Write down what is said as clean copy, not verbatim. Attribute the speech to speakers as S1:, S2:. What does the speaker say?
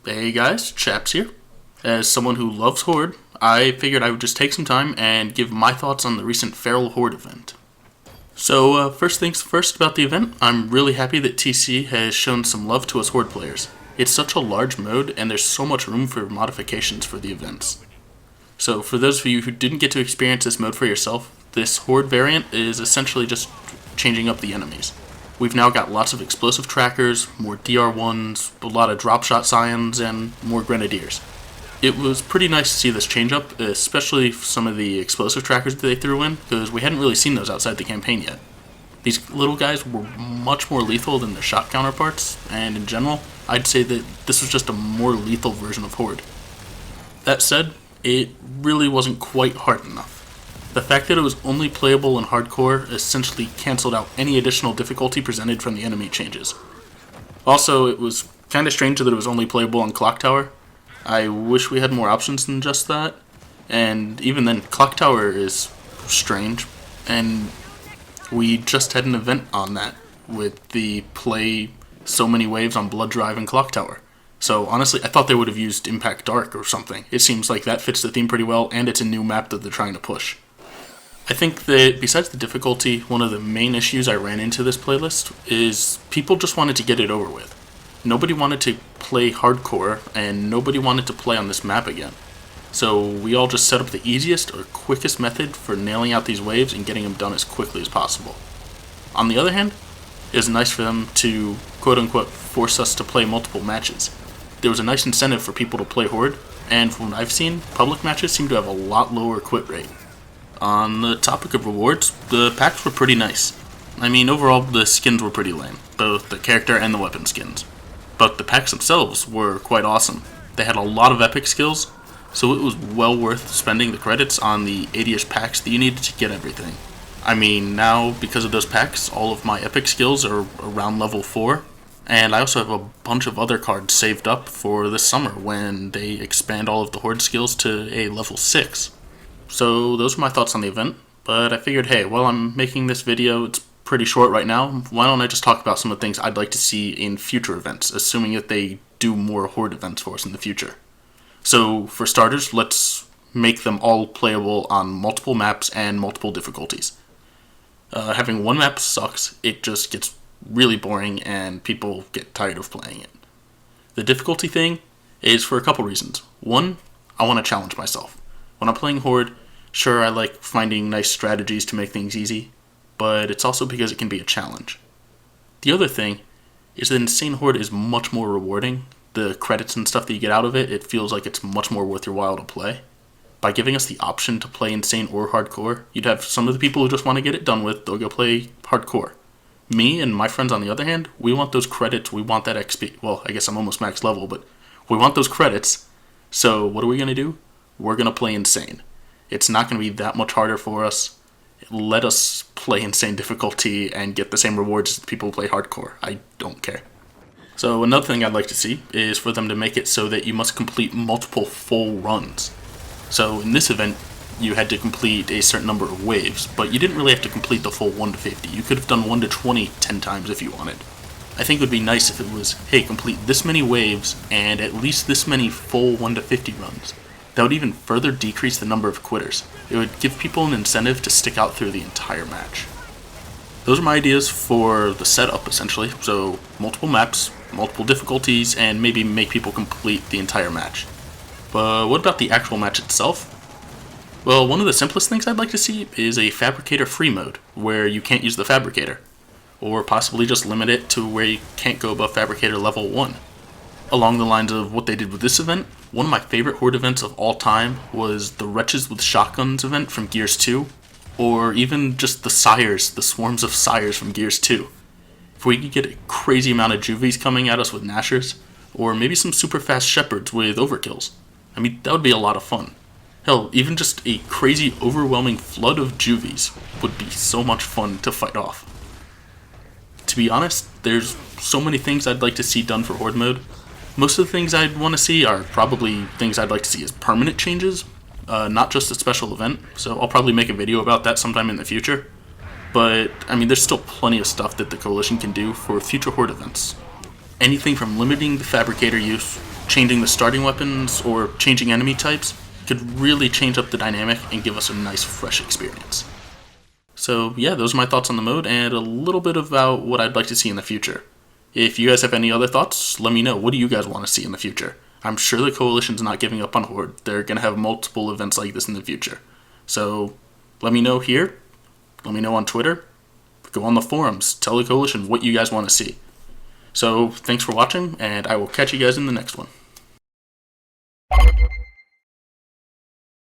S1: Hey guys, Chaps here. As someone who loves Horde, I figured I would just take some time and give my thoughts on the recent Feral Horde event. So, first things first about the event, I'm really happy that TC has shown some love to us Horde players. It's such a large mode, and there's so much room for modifications for the events. So, for those of you who didn't get to experience this mode for yourself, this Horde variant is essentially just changing up the enemies. We've now got lots of explosive trackers, more DR1s, a lot of drop shot scions, and more grenadiers. It was pretty nice to see this change up, especially some of the explosive trackers that they threw in, because we hadn't really seen those outside the campaign yet. These little guys were much more lethal than their shot counterparts, and in general, I'd say that this was just a more lethal version of Horde. That said, it really wasn't quite hard enough. The fact that it was only playable in hardcore essentially cancelled out any additional difficulty presented from the enemy changes. Also, it was kinda strange that it was only playable on Clock Tower. I wish we had more options than just that, and even then, Clock Tower is strange, and we just had an event on that with the play so many waves on Blood Drive and Clock Tower. So honestly, I thought they would have used Impact Dark or something. It seems like that fits the theme pretty well, and it's a new map that they're trying to push. I think that besides the difficulty, one of the main issues I ran into this playlist is people just wanted to get it over with. Nobody wanted to play hardcore, and nobody wanted to play on this map again. So we all just set up the easiest or quickest method for nailing out these waves and getting them done as quickly as possible. On the other hand, it was nice for them to quote-unquote force us to play multiple matches. There was a nice incentive for people to play Horde, and from what I've seen, public matches seem to have a lot lower quit rate. On the topic of rewards, the packs were pretty nice. I mean, overall, the skins were pretty lame, both the character and the weapon skins. But the packs themselves were quite awesome. They had a lot of epic skills, so it was well worth spending the credits on the 80-ish packs that you needed to get everything. I mean, now, because of those packs, all of my epic skills are around level 4, and I also have a bunch of other cards saved up for this summer when they expand all of the Horde skills to a level 6. So those were my thoughts on the event, but I figured, hey, while I'm making this video, it's pretty short right now, why don't I just talk about some of the things I'd like to see in future events, assuming that they do more Horde events for us in the future. So for starters, let's make them all playable on multiple maps and multiple difficulties. Having one map sucks, it just gets really boring and people get tired of playing it. The difficulty thing is for a couple reasons. One, I want to challenge myself. When I'm playing Horde, sure, I like finding nice strategies to make things easy, but it's also because it can be a challenge. The other thing is that Insane Horde is much more rewarding. The credits and stuff that you get out of it, it feels like it's much more worth your while to play. By giving us the option to play Insane or Hardcore, you'd have some of the people who just want to get it done with, they'll go play Hardcore. Me and my friends, on the other hand, we want those credits, we want that XP. Well, I guess I'm almost max level, but we want those credits. So what are we going to do? We're going to play Insane. It's not going to be that much harder for us. Let us play Insane difficulty and get the same rewards as the people who play Hardcore. I don't care. So another thing I'd like to see is for them to make it so that you must complete multiple full runs. So in this event, you had to complete a certain number of waves, but you didn't really have to complete the full 1 to 50. You could have done 1 to 20 10 times if you wanted. I think it would be nice if it was, hey, complete this many waves and at least this many full 1 to 50 runs. That would even further decrease the number of quitters. It would give people an incentive to stick out through the entire match. Those are my ideas for the setup, essentially. So, multiple maps, multiple difficulties, and maybe make people complete the entire match. But what about the actual match itself? Well, one of the simplest things I'd like to see is a Fabricator free mode, where you can't use the Fabricator. Or possibly just limit it to where you can't go above Fabricator level 1. Along the lines of what they did with this event, one of my favorite Horde events of all time was the Wretches with Shotguns event from Gears 2, or even just the Sires, the Swarms of Sires from Gears 2. If we could get a crazy amount of Juvies coming at us with Nashers, or maybe some super fast Shepherds with Overkills, I mean, that would be a lot of fun. Hell, even just a crazy overwhelming flood of Juvies would be so much fun to fight off. To be honest, there's so many things I'd like to see done for Horde mode. Most of the things I'd want to see are probably things I'd like to see as permanent changes, not just a special event, so I'll probably make a video about that sometime in the future. But, I mean, there's still plenty of stuff that the Coalition can do for future Horde events. Anything from limiting the Fabricator use, changing the starting weapons, or changing enemy types could really change up the dynamic and give us a nice fresh experience. So yeah, those are my thoughts on the mode and a little bit about what I'd like to see in the future. If you guys have any other thoughts, let me know. What do you guys want to see in the future? I'm sure the Coalition's not giving up on Horde. They're going to have multiple events like this in the future. So let me know here. Let me know on Twitter. Go on the forums. Tell the Coalition what you guys want to see. So thanks for watching, and I will catch you guys in the next one.